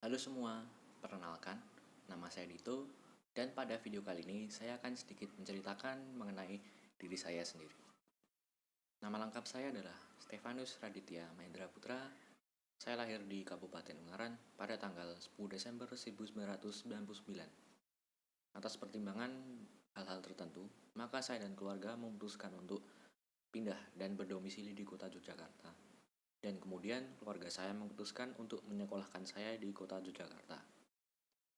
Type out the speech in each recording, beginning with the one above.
Halo semua, perkenalkan, nama saya Dito, dan pada video kali ini saya akan sedikit menceritakan mengenai diri saya sendiri. Nama lengkap saya adalah Stefanus Raditya Mahendra Putra. Saya lahir di Kabupaten Ungaran pada tanggal 10 Desember 1999. Atas pertimbangan hal-hal tertentu, maka saya dan keluarga memutuskan untuk pindah dan berdomisili di kota Yogyakarta. Dan kemudian keluarga saya memutuskan untuk menyekolahkan saya di kota Yogyakarta.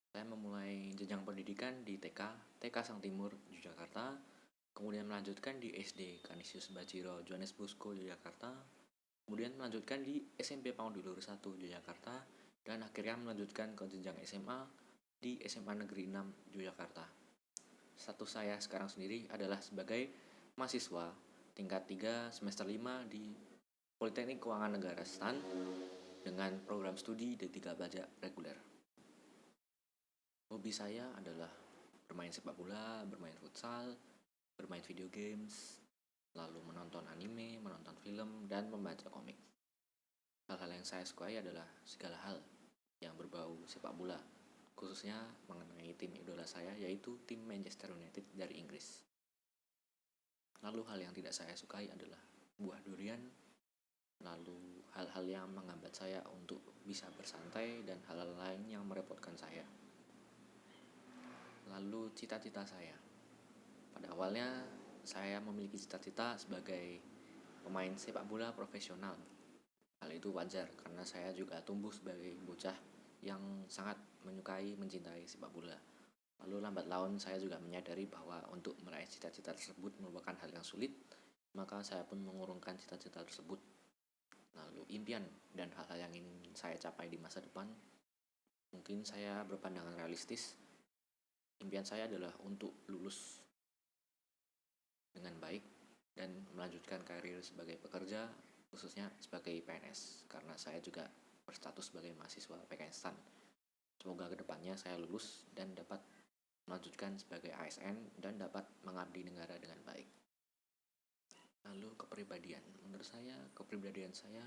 Saya memulai jenjang pendidikan di TK Sang Timur, Yogyakarta, kemudian melanjutkan di SD Kanisius Bachiro Johannes Bosco, Yogyakarta, kemudian melanjutkan di SMP Paudilur 1, Yogyakarta, dan akhirnya melanjutkan ke jenjang SMA di SMA Negeri 6, Yogyakarta. Status saya sekarang sendiri adalah sebagai mahasiswa tingkat 3 semester 5 di Politeknik Keuangan Negara STAN dengan program studi D3 pajak reguler. Hobi saya adalah bermain sepak bola, bermain futsal, bermain video games, lalu menonton anime, menonton film, dan membaca komik. Hal-hal yang saya sukai adalah segala hal yang berbau sepak bola, khususnya mengenai tim idola saya yaitu tim Manchester United dari Inggris. Lalu hal yang tidak saya sukai adalah buah durian, lalu hal-hal yang menghambat saya untuk bisa bersantai dan hal-hal lain yang merepotkan saya. Lalu cita-cita saya. Pada awalnya saya memiliki cita-cita sebagai pemain sepak bola profesional. Hal itu wajar karena saya juga tumbuh sebagai bocah yang sangat menyukai mencintai sepak bola. Lalu lambat laun saya juga menyadari bahwa untuk meraih cita-cita tersebut merupakan hal yang sulit, maka saya pun mengurungkan cita-cita tersebut. Lalu impian dan hal-hal yang ingin saya capai di masa depan, mungkin saya berpandangan realistis. Impian saya adalah untuk lulus dengan baik dan melanjutkan karir sebagai pekerja, khususnya sebagai PNS, karena saya juga berstatus sebagai mahasiswa PKN. Semoga kedepannya saya lulus dan dapat melanjutkan sebagai ASN dan dapat mengabdi negara dengan baik. Lalu kepribadian, menurut saya kepribadian saya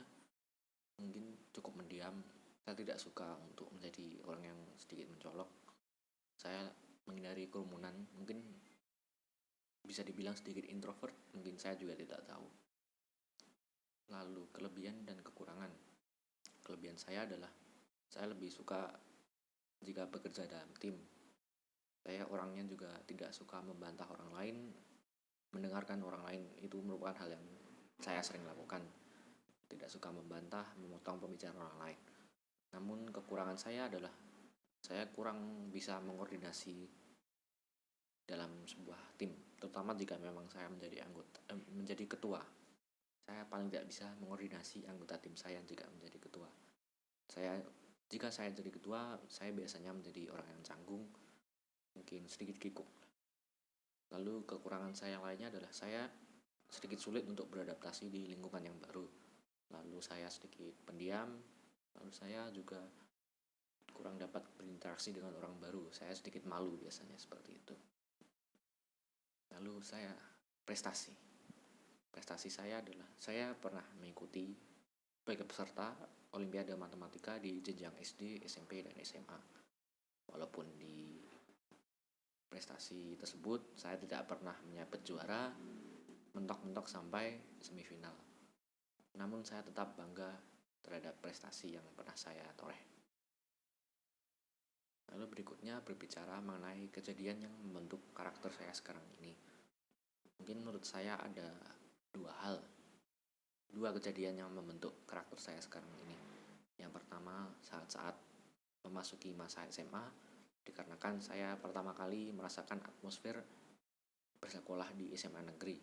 mungkin cukup mendiam. Saya tidak suka untuk menjadi orang yang sedikit mencolok. Saya menghindari kerumunan, mungkin bisa dibilang sedikit introvert, mungkin saya juga tidak tahu. Lalu kelebihan dan kekurangan. Kelebihan saya adalah saya lebih suka jika bekerja dalam tim. Saya orangnya juga tidak suka membantah orang lain, mendengarkan orang lain itu merupakan hal yang saya sering lakukan. Tidak suka membantah, memotong pembicaraan orang lain. Namun kekurangan saya adalah saya kurang bisa mengkoordinasi dalam sebuah tim, terutama jika memang saya menjadi ketua. Saya paling tidak bisa mengkoordinasi anggota tim saya jika menjadi ketua. Jika saya jadi ketua, saya biasanya menjadi orang yang canggung, mungkin sedikit kikuk. Lalu kekurangan saya yang lainnya adalah saya sedikit sulit untuk beradaptasi di lingkungan yang baru. Lalu saya sedikit pendiam, lalu saya juga kurang dapat berinteraksi dengan orang baru. Saya sedikit malu biasanya seperti itu. Lalu saya prestasi. Prestasi saya adalah saya pernah mengikuti sebagai peserta Olimpiade Matematika di jenjang SD, SMP, dan SMA. Walaupun di prestasi tersebut saya tidak pernah menyabet juara, mentok-mentok sampai semifinal. Namun saya tetap bangga terhadap prestasi yang pernah saya toreh. Lalu berikutnya berbicara mengenai kejadian yang membentuk karakter saya sekarang ini. Mungkin menurut saya ada dua kejadian yang membentuk karakter saya sekarang ini. Yang pertama saat memasuki masa SMA, dikarenakan saya pertama kali merasakan atmosfer bersekolah di SMA negeri.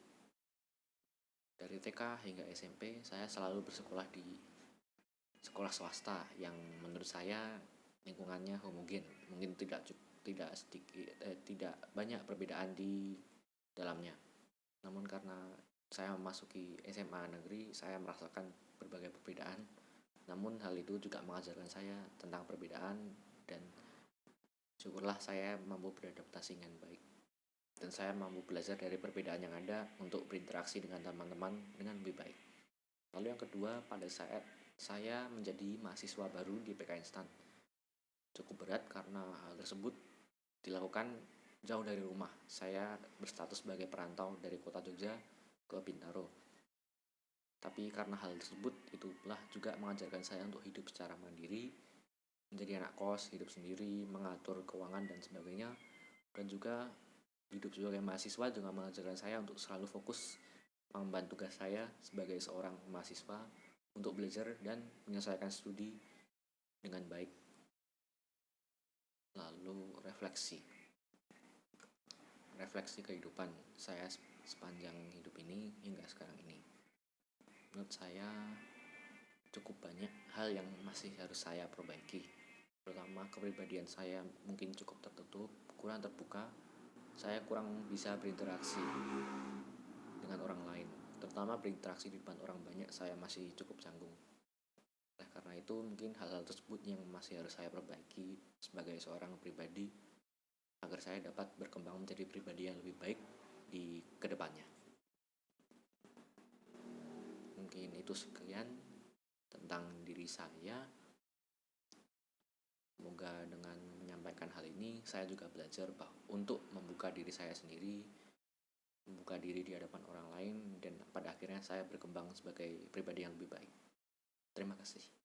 Dari TK hingga SMP saya selalu bersekolah di sekolah swasta yang menurut saya lingkungannya homogen, mungkin tidak banyak perbedaan di dalamnya. Namun karena saya memasuki SMA negeri, saya merasakan berbagai perbedaan. Namun hal itu juga mengajarkan saya tentang perbedaan dan syukurlah saya mampu beradaptasi dengan baik. Dan saya mampu belajar dari perbedaan yang ada untuk berinteraksi dengan teman-teman dengan lebih baik. Lalu yang kedua, pada saat saya menjadi mahasiswa baru di PKN STAN. cukup berat karena hal tersebut dilakukan jauh dari rumah. Saya berstatus sebagai perantau dari kota Jogja ke Bintaro. Tapi karena hal tersebut itulah juga mengajarkan saya untuk hidup secara mandiri, menjadi anak kos, hidup sendiri, mengatur keuangan dan sebagainya. Dan juga hidup sebagai mahasiswa juga mengajarkan saya untuk selalu fokus mengemban tugas saya sebagai seorang mahasiswa untuk belajar dan menyelesaikan studi dengan baik. Lalu refleksi kehidupan saya sepanjang hidup ini hingga sekarang ini. Menurut saya cukup banyak hal yang masih harus saya perbaiki. Pertama, kepribadian saya mungkin cukup tertutup, kurang terbuka. Saya kurang bisa berinteraksi dengan orang lain, terutama berinteraksi di depan orang banyak. Saya masih cukup canggung. Oleh karena itu, mungkin hal-hal tersebut yang masih harus saya perbaiki sebagai seorang pribadi agar saya dapat berkembang menjadi pribadi yang lebih baik di kedepannya. Mungkin itu sekian tentang diri saya. Semoga dengan menyampaikan hal ini saya juga belajar untuk membuka diri saya sendiri, membuka diri di hadapan orang lain, dan pada akhirnya saya berkembang sebagai pribadi yang lebih baik. Terima kasih.